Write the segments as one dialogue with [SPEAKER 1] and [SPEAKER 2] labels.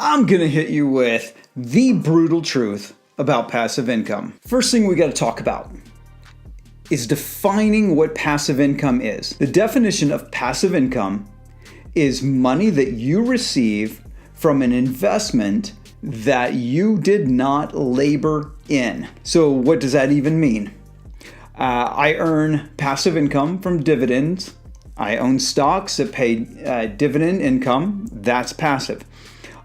[SPEAKER 1] I'm going to hit you with the brutal truth about passive income. First thing we got to talk about is defining what passive income is. The definition of passive income is money that you receive from an investment that you did not labor in. So what does that even mean? I earn passive income from dividends. I own stocks that pay dividend income. That's passive.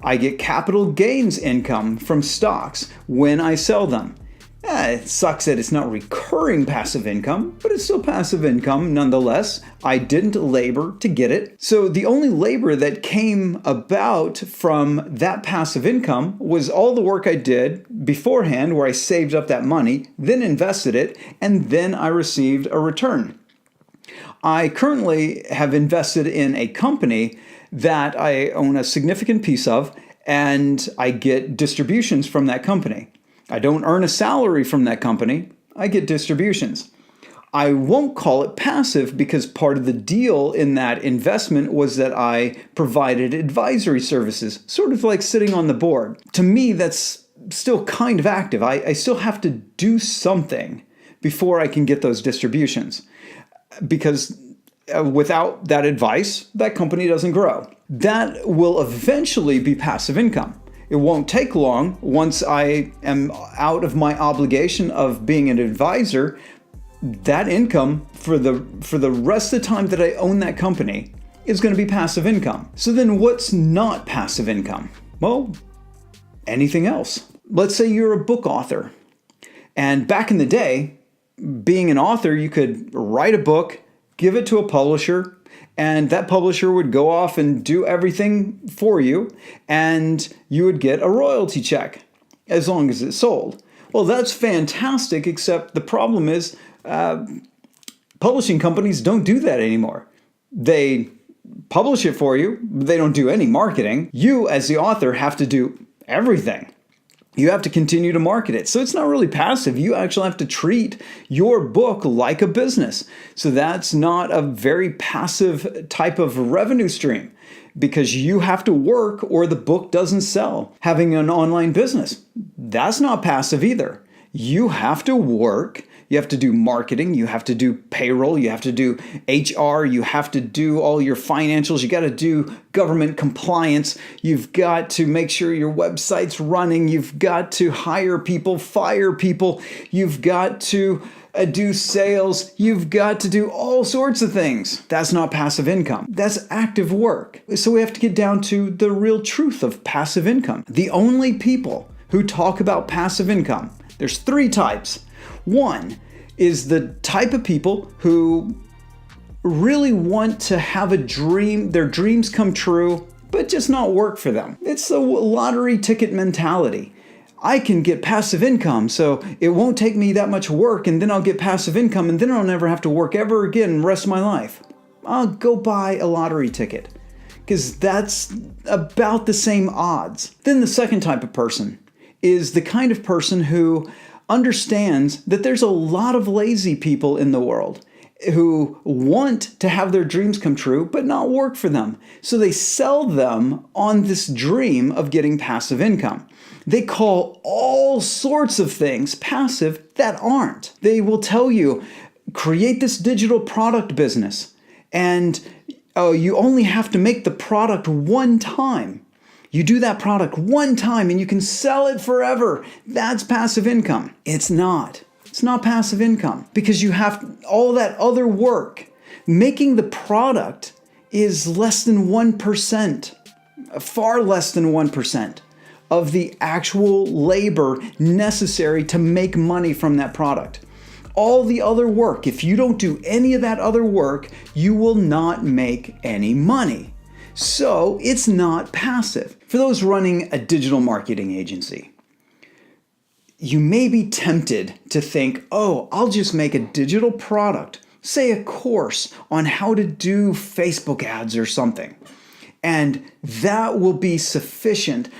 [SPEAKER 1] I get capital gains income from stocks when I sell them. It sucks that it's not recurring passive income, but it's still passive income nonetheless. I didn't labor to get it. So the only labor that came about from that passive income was all the work I did beforehand where I saved up that money, then invested it, and then I received a return. I currently have invested in a company that I own a significant piece of, and I get distributions from that company. I don't earn a salary from that company. I get distributions. I won't call it passive because part of the deal in that investment was that I provided advisory services, sort of like sitting on the board. To me, that's still kind of active. I still have to do something before I can get those distributions because without that advice, that company doesn't grow. That will eventually be passive income. It won't take long. Once I am out of my obligation of being an advisor, that income for the rest of the time that I own that company is going to be passive income. So then what's not passive income? Well, anything else. Let's say you're a book author. And back in the day, being an author, you could write a book, give it to a publisher, and that publisher would go off and do everything for you, and you would get a royalty check as long as it sold. Well, that's fantastic, except the problem is publishing companies don't do that anymore. They publish it for you, but they don't do any marketing. You, as the author, have to do everything. You have to continue to market it. So it's not really passive. You actually have to treat your book like a business. So that's not a very passive type of revenue stream because you have to work or the book doesn't sell. Having an online business, that's not passive either. You have to work. You have to do marketing, you have to do payroll, you have to do HR, you have to do all your financials, you got to do government compliance, you've got to make sure your website's running, you've got to hire people, fire people, you've got to do sales, you've got to do all sorts of things. That's not passive income. That's active work. So we have to get down to the real truth of passive income. The only people who talk about passive income, there's three types. One is the type of people who really want to have a dream, their dreams come true, but just not work for them. It's the lottery ticket mentality. I can get passive income, so it won't take me that much work, and then I'll get passive income, and then I'll never have to work ever again the rest of my life. I'll go buy a lottery ticket, because that's about the same odds. Then the second type of person is the kind of person who understands that there's a lot of lazy people in the world who want to have their dreams come true, but not work for them. So they sell them on this dream of getting passive income. They call all sorts of things passive that aren't. They will tell you, create this digital product business, and you only have to make the product one time. You do that product one time and you can sell it forever. That's passive income. It's not. It's not passive income because you have all that other work. Making the product is less than 1%, far less than 1% of the actual labor necessary to make money from that product. All the other work, if you don't do any of that other work, you will not make any money. So it's not passive. For those running a digital marketing agency, you may be tempted to think, oh, I'll just make a digital product, say a course on how to do Facebook ads or something. And that will be sufficient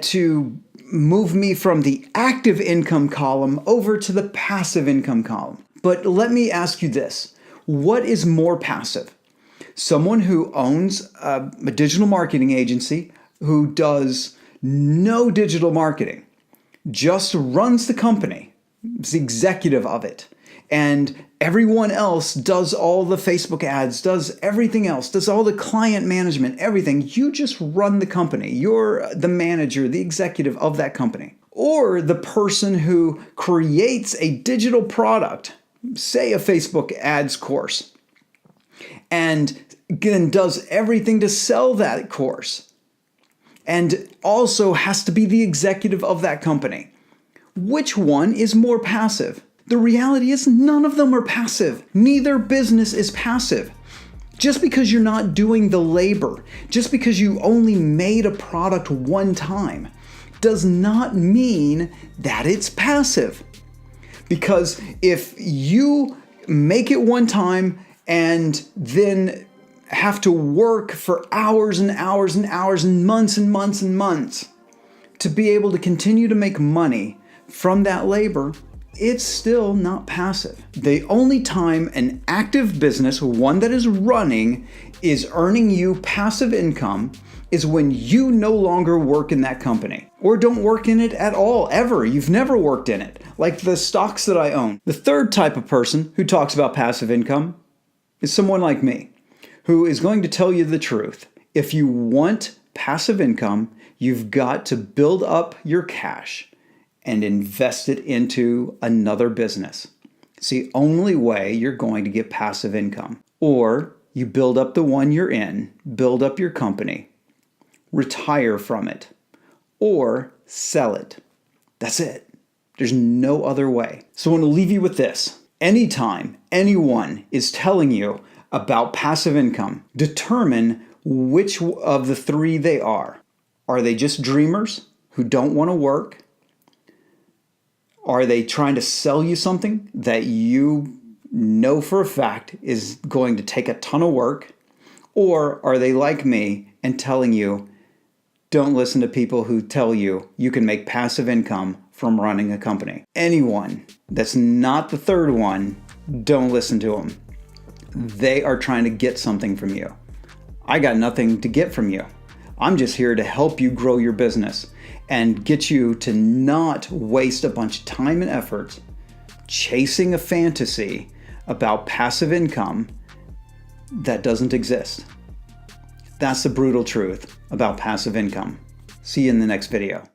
[SPEAKER 1] to move me from the active income column over to the passive income column. But let me ask you this. What is more passive? Someone who owns a digital marketing agency who does no digital marketing, just runs the company, is the executive of it, and everyone else does all the Facebook ads, does everything else, does all the client management, everything. You just run the company. You're the manager, the executive of that company. Or the person who creates a digital product, say a Facebook ads course, and again does everything to sell that course, and also has to be the executive of that company. Which one is more passive? The reality is none of them are passive. Neither business is passive. Just because you're not doing the labor, just because you only made a product one time, does not mean that it's passive. Because if you make it one time and then have to work for hours and hours and hours and months and months and months to be able to continue to make money from that labor, it's still not passive. The only time an active business, one that is running, is earning you passive income is when you no longer work in that company or don't work in it at all, ever. You've never worked in it, like the stocks that I own. The third type of person who talks about passive income is someone like me, who is going to tell you the truth. If you want passive income, you've got to build up your cash and invest it into another business. It's the only way you're going to get passive income. Or you build up the one you're in, build up your company, retire from it, or sell it. That's it. There's no other way. So I want to leave you with this. Anytime anyone is telling you about passive income, determine which of the three they are. Are they just dreamers who don't want to work? Are they trying to sell you something that you know for a fact is going to take a ton of work? Or are they like me and telling you, don't listen to people who tell you you can make passive income from running a company? Anyone that's not the third one, don't listen to them. They are trying to get something from you. I got nothing to get from you. I'm just here to help you grow your business and get you to not waste a bunch of time and effort chasing a fantasy about passive income that doesn't exist. That's the brutal truth about passive income. See you in the next video.